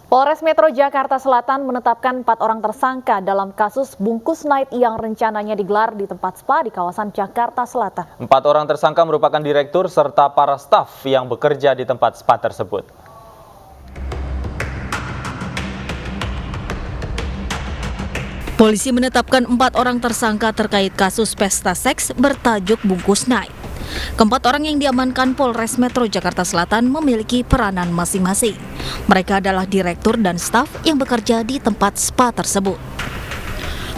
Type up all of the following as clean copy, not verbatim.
Polres Metro Jakarta Selatan menetapkan 4 orang tersangka dalam kasus bungkus night yang rencananya digelar di tempat spa di kawasan Jakarta Selatan. 4 orang tersangka merupakan direktur serta para staf yang bekerja di tempat spa tersebut. Polisi menetapkan 4 orang tersangka terkait kasus pesta seks bertajuk bungkus night. Keempat orang yang diamankan Polres Metro Jakarta Selatan memiliki peranan masing-masing. Mereka adalah direktur dan staf yang bekerja di tempat spa tersebut.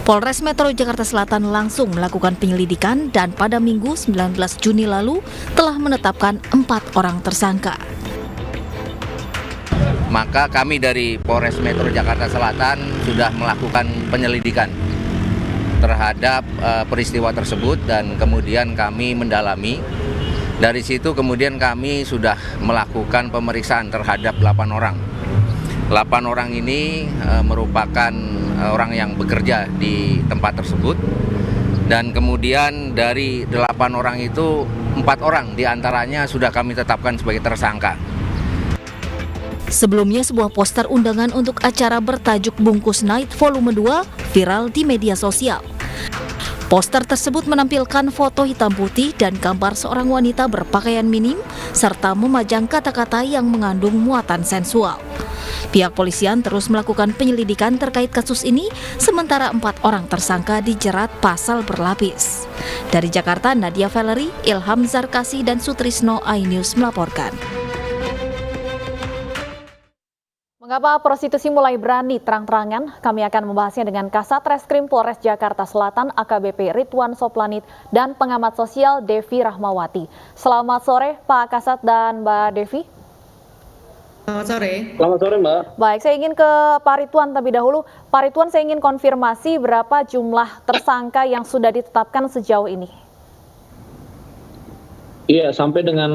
Polres Metro Jakarta Selatan langsung melakukan penyelidikan dan pada Minggu 19 Juni lalu telah menetapkan 4 orang tersangka. Maka kami dari Polres Metro Jakarta Selatan sudah melakukan penyelidikan terhadap peristiwa tersebut dan kemudian kami mendalami. Dari situ kemudian kami sudah melakukan pemeriksaan terhadap 8 orang. 8 orang ini merupakan orang yang bekerja di tempat tersebut. Dan kemudian dari 8 orang itu 4 orang diantaranya sudah kami tetapkan sebagai tersangka. Sebelumnya sebuah poster undangan untuk acara bertajuk Bungkus Night Volume 2 viral di media sosial. Poster tersebut menampilkan foto hitam putih dan gambar seorang wanita berpakaian minim serta memajang kata-kata yang mengandung muatan sensual. Pihak polisian terus melakukan penyelidikan terkait kasus ini, sementara 4 orang tersangka dijerat pasal berlapis. Dari Jakarta, Nadia Valery, Ilham Zarkasi, dan Sutrisno, iNews melaporkan. Mengapa prostitusi mulai berani terang-terangan? Kami akan membahasnya dengan Kasat Reskrim Polres Jakarta Selatan AKBP Ridwan Soplanit dan pengamat sosial Devi Rahmawati. Selamat sore Pak Kasat dan Mbak Devi. Selamat sore. Selamat sore Mbak. Baik, saya ingin ke Pak Ridwan terlebih dahulu. Pak Ridwan, saya ingin konfirmasi berapa jumlah tersangka yang sudah ditetapkan sejauh ini? Iya, sampai dengan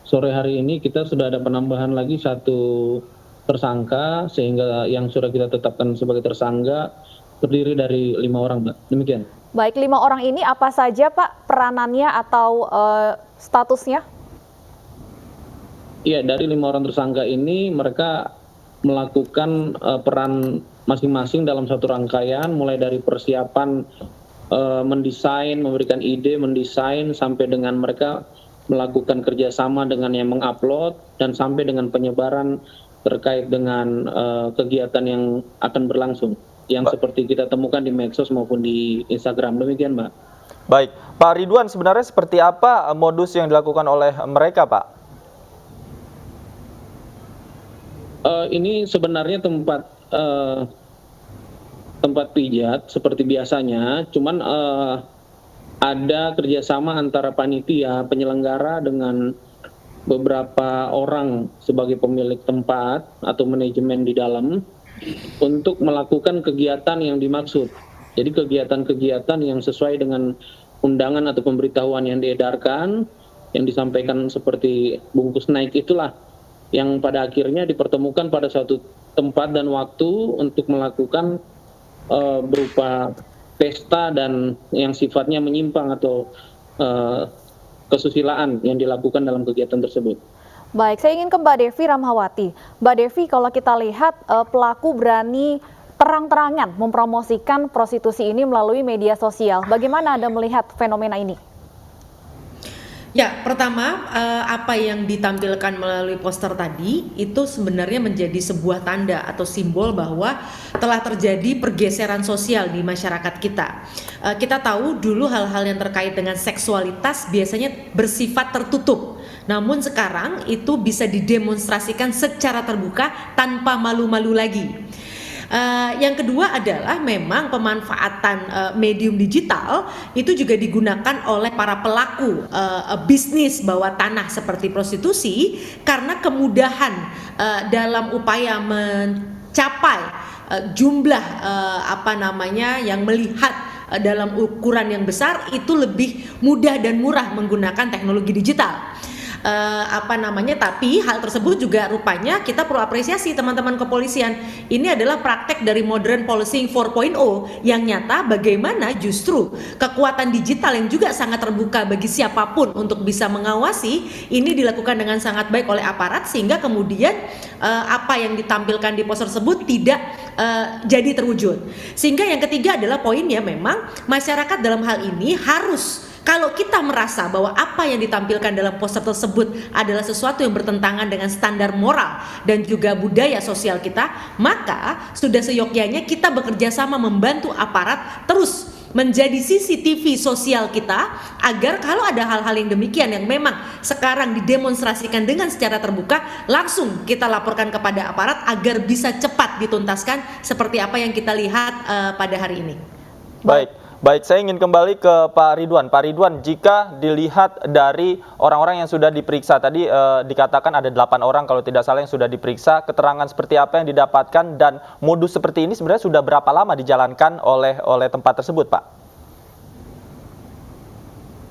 sore hari ini kita sudah ada penambahan lagi 1 tersangka, sehingga yang sudah kita tetapkan sebagai tersangka terdiri dari 5 orang, Mbak. Demikian. Baik, 5 orang ini apa saja Pak peranannya atau statusnya? Iya, dari 5 orang tersangka ini mereka melakukan peran masing-masing dalam satu rangkaian, mulai dari persiapan mendesain, memberikan ide, mendesain, sampai dengan mereka melakukan kerjasama dengan yang mengupload, dan sampai dengan penyebaran terkait dengan kegiatan yang akan berlangsung, yang seperti kita temukan di medsos maupun di Instagram. Demikian, Mbak. Baik, Pak Ridwan, sebenarnya seperti apa modus yang dilakukan oleh mereka, Pak? Ini sebenarnya tempat pijat seperti biasanya, cuman ada kerjasama antara panitia penyelenggara dengan beberapa orang sebagai pemilik tempat atau manajemen di dalam untuk melakukan kegiatan yang dimaksud. Jadi kegiatan-kegiatan yang sesuai dengan undangan atau pemberitahuan yang diedarkan, yang disampaikan seperti bungkus naik itulah yang pada akhirnya dipertemukan pada suatu tempat dan waktu untuk melakukan berupa pesta dan yang sifatnya menyimpang atau kesusilaan yang dilakukan dalam kegiatan tersebut. Baik, saya ingin ke Mbak Devi Rahmawati. Mbak Devi, kalau kita lihat pelaku berani terang-terangan mempromosikan prostitusi ini melalui media sosial. Bagaimana Anda melihat fenomena ini? Ya, pertama apa yang ditampilkan melalui poster tadi itu sebenarnya menjadi sebuah tanda atau simbol bahwa telah terjadi pergeseran sosial di masyarakat kita. Kita tahu dulu hal-hal yang terkait dengan seksualitas biasanya bersifat tertutup. Namun sekarang itu bisa didemonstrasikan secara terbuka tanpa malu-malu lagi. Yang kedua adalah memang pemanfaatan medium digital itu juga digunakan oleh para pelaku bisnis bawah tanah seperti prostitusi karena kemudahan dalam upaya mencapai jumlah yang melihat dalam ukuran yang besar itu lebih mudah dan murah menggunakan teknologi digital. Tapi hal tersebut juga rupanya kita perlu apresiasi teman-teman kepolisian. Ini adalah praktek dari modern policing 4.0 yang nyata bagaimana justru kekuatan digital yang juga sangat terbuka bagi siapapun untuk bisa mengawasi ini dilakukan dengan sangat baik oleh aparat, sehingga kemudian apa yang ditampilkan di poster tersebut tidak jadi terwujud. Sehingga yang ketiga adalah poinnya memang masyarakat dalam hal ini harus, kalau kita merasa bahwa apa yang ditampilkan dalam poster tersebut adalah sesuatu yang bertentangan dengan standar moral dan juga budaya sosial kita, maka sudah seyogyanya kita bekerja sama membantu aparat terus menjadi CCTV sosial kita, agar kalau ada hal-hal yang demikian yang memang sekarang didemonstrasikan dengan secara terbuka, langsung kita laporkan kepada aparat agar bisa cepat dituntaskan seperti apa yang kita lihat pada hari ini. Baik, saya ingin kembali ke Pak Ridwan. Pak Ridwan, jika dilihat dari orang-orang yang sudah diperiksa, tadi dikatakan ada 8 orang kalau tidak salah yang sudah diperiksa, keterangan seperti apa yang didapatkan dan modus seperti ini sebenarnya sudah berapa lama dijalankan oleh tempat tersebut, Pak?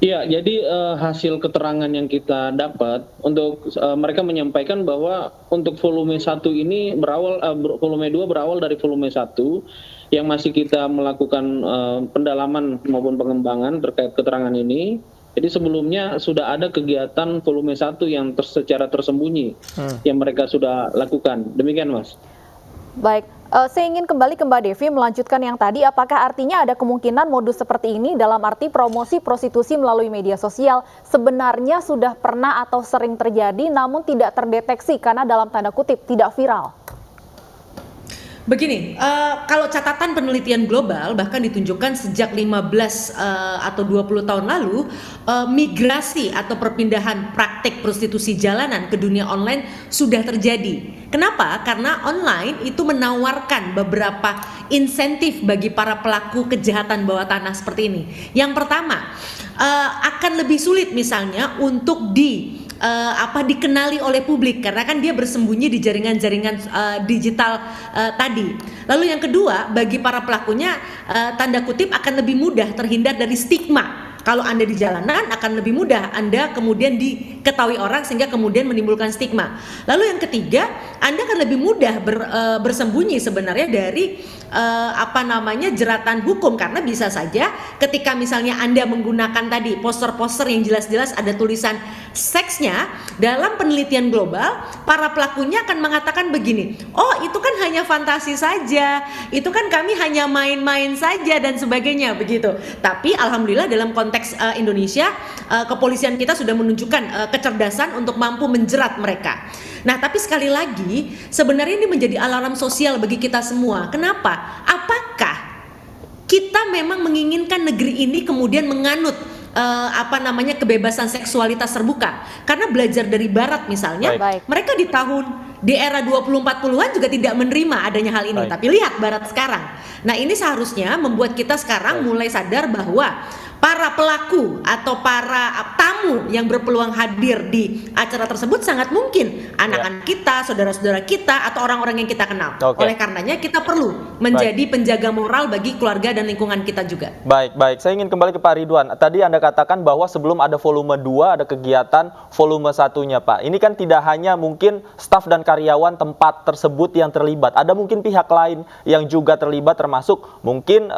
Iya, jadi hasil keterangan yang kita dapat untuk mereka menyampaikan bahwa untuk volume 1 ini volume 2 berawal dari volume 1 yang masih kita melakukan pendalaman maupun pengembangan terkait keterangan ini. Jadi sebelumnya sudah ada kegiatan volume 1 yang secara tersembunyi yang mereka sudah lakukan. Demikian, Mas. Baik, saya ingin kembali ke Mbak Devi melanjutkan yang tadi. Apakah artinya ada kemungkinan modus seperti ini dalam arti promosi prostitusi melalui media sosial sebenarnya sudah pernah atau sering terjadi namun tidak terdeteksi karena dalam tanda kutip tidak viral? Begini, kalau catatan penelitian global bahkan ditunjukkan sejak 15 atau 20 tahun lalu, migrasi atau perpindahan praktik prostitusi jalanan ke dunia online sudah terjadi. Kenapa? Karena online itu menawarkan beberapa insentif bagi para pelaku kejahatan bawah tanah seperti ini. Yang pertama, akan lebih sulit misalnya untuk dikenali oleh publik karena kan dia bersembunyi di jaringan-jaringan digital tadi. Lalu yang kedua, bagi para pelakunya tanda kutip akan lebih mudah terhindar dari stigma. Kalau Anda di jalanan akan lebih mudah Anda kemudian diketahui orang sehingga kemudian menimbulkan stigma. Lalu yang ketiga, Anda akan lebih mudah bersembunyi sebenarnya dari jeratan hukum, karena bisa saja ketika misalnya Anda menggunakan tadi poster-poster yang jelas-jelas ada tulisan seksnya, dalam penelitian global para pelakunya akan mengatakan begini, oh itu kan hanya fantasi saja, itu kan kami hanya main-main saja dan sebagainya begitu. Tapi alhamdulillah dalam konteks Indonesia, kepolisian kita sudah menunjukkan kecerdasan untuk mampu menjerat mereka. Nah, tapi sekali lagi sebenarnya ini menjadi alarm sosial bagi kita semua. Kenapa? Apakah kita memang menginginkan negeri ini kemudian menganut kebebasan seksualitas terbuka? Karena belajar dari barat misalnya, mereka di era 2040-an juga tidak menerima adanya hal ini. Tapi lihat barat sekarang. Nah, ini seharusnya membuat kita sekarang mulai sadar bahwa para pelaku atau para tamu yang berpeluang hadir di acara tersebut sangat mungkin anak-anak kita, saudara-saudara kita, atau orang-orang yang kita kenal. Oleh karenanya kita perlu menjadi penjaga moral bagi keluarga dan lingkungan kita juga. Baik. Saya ingin kembali ke Pak Ridwan. Tadi Anda katakan bahwa sebelum ada volume 2 ada kegiatan volume 1-nya, Pak. Ini kan tidak hanya mungkin staf dan karyawan tempat tersebut yang terlibat. Ada mungkin pihak lain yang juga terlibat, termasuk mungkin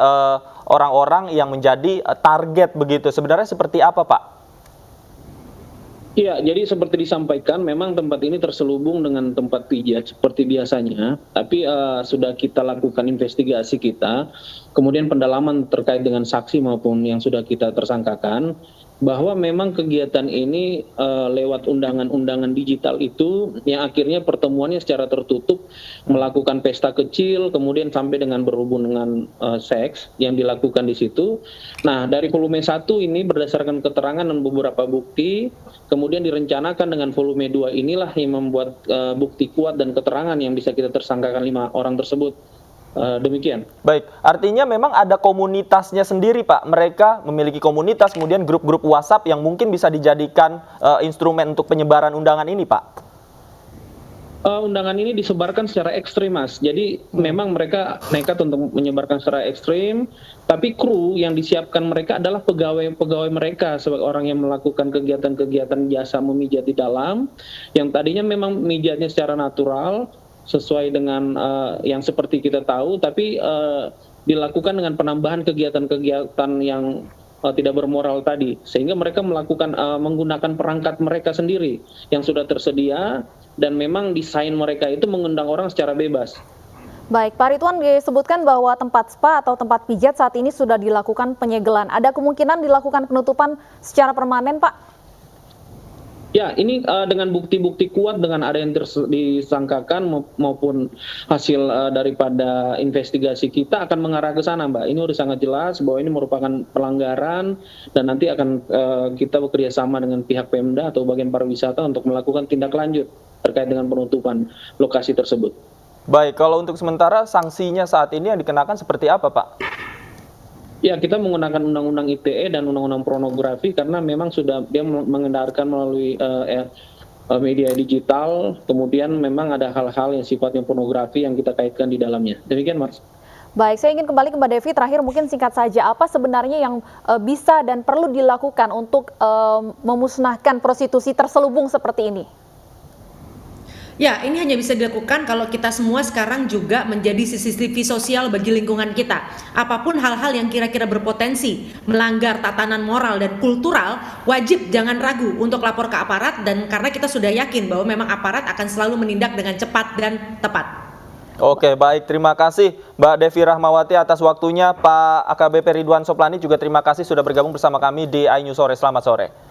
orang-orang yang menjadi target begitu. Sebenarnya seperti apa, Pak? Iya, jadi seperti disampaikan, memang tempat ini terselubung dengan tempat pijat seperti biasanya, tapi sudah kita lakukan investigasi kita, kemudian pendalaman terkait dengan saksi maupun yang sudah kita tersangkakan, bahwa memang kegiatan ini lewat undangan-undangan digital itu yang akhirnya pertemuannya secara tertutup melakukan pesta kecil, kemudian sampai dengan berhubung dengan seks yang dilakukan di situ. Nah, dari volume 1 ini berdasarkan keterangan dan beberapa bukti, kemudian direncanakan dengan volume 2 inilah yang membuat bukti kuat dan keterangan yang bisa kita tersangkakan 5 orang tersebut. Demikian. Baik, artinya memang ada komunitasnya sendiri, Pak. Mereka memiliki komunitas, kemudian grup-grup WhatsApp yang mungkin bisa dijadikan instrumen untuk penyebaran undangan ini, Pak. Undangan ini disebarkan secara ekstrim, Mas. Jadi memang mereka nekat untuk menyebarkan secara ekstrim, tapi kru yang disiapkan mereka adalah pegawai-pegawai mereka sebagai orang yang melakukan kegiatan-kegiatan jasa memijat di dalam, yang tadinya memang mijatnya secara natural sesuai dengan yang seperti kita tahu, tapi dilakukan dengan penambahan kegiatan-kegiatan yang tidak bermoral tadi, sehingga mereka melakukan menggunakan perangkat mereka sendiri yang sudah tersedia, dan memang desain mereka itu mengundang orang secara bebas. Baik, Pak Ridwan disebutkan bahwa tempat spa atau tempat pijat saat ini sudah dilakukan penyegelan. Ada kemungkinan dilakukan penutupan secara permanen, Pak? Ya, ini dengan bukti-bukti kuat, dengan ada yang disangkakan maupun hasil daripada investigasi kita akan mengarah ke sana, Mbak. Ini sudah sangat jelas bahwa ini merupakan pelanggaran, dan nanti akan kita bekerja sama dengan pihak Pemda atau bagian pariwisata untuk melakukan tindak lanjut terkait dengan penutupan lokasi tersebut. Baik, kalau untuk sementara sanksinya saat ini yang dikenakan seperti apa, Pak? Ya, kita menggunakan Undang-Undang ITE dan Undang-Undang Pornografi karena memang sudah dia mengendarkan melalui media digital, kemudian memang ada hal-hal yang sifatnya pornografi yang kita kaitkan di dalamnya. Demikian, Mas. Baik, saya ingin kembali ke Mbak Devi. Terakhir mungkin singkat saja, apa sebenarnya yang bisa dan perlu dilakukan untuk memusnahkan prostitusi terselubung seperti ini? Ya, ini hanya bisa dilakukan kalau kita semua sekarang juga menjadi CCTV sosial bagi lingkungan kita. Apapun hal-hal yang kira-kira berpotensi melanggar tatanan moral dan kultural, wajib jangan ragu untuk lapor ke aparat, dan karena kita sudah yakin bahwa memang aparat akan selalu menindak dengan cepat dan tepat. Oke, baik. Terima kasih Mbak Devi Rahmawati atas waktunya. Pak AKBP Ridwan Soplani juga terima kasih sudah bergabung bersama kami di iNews Sore. Selamat sore.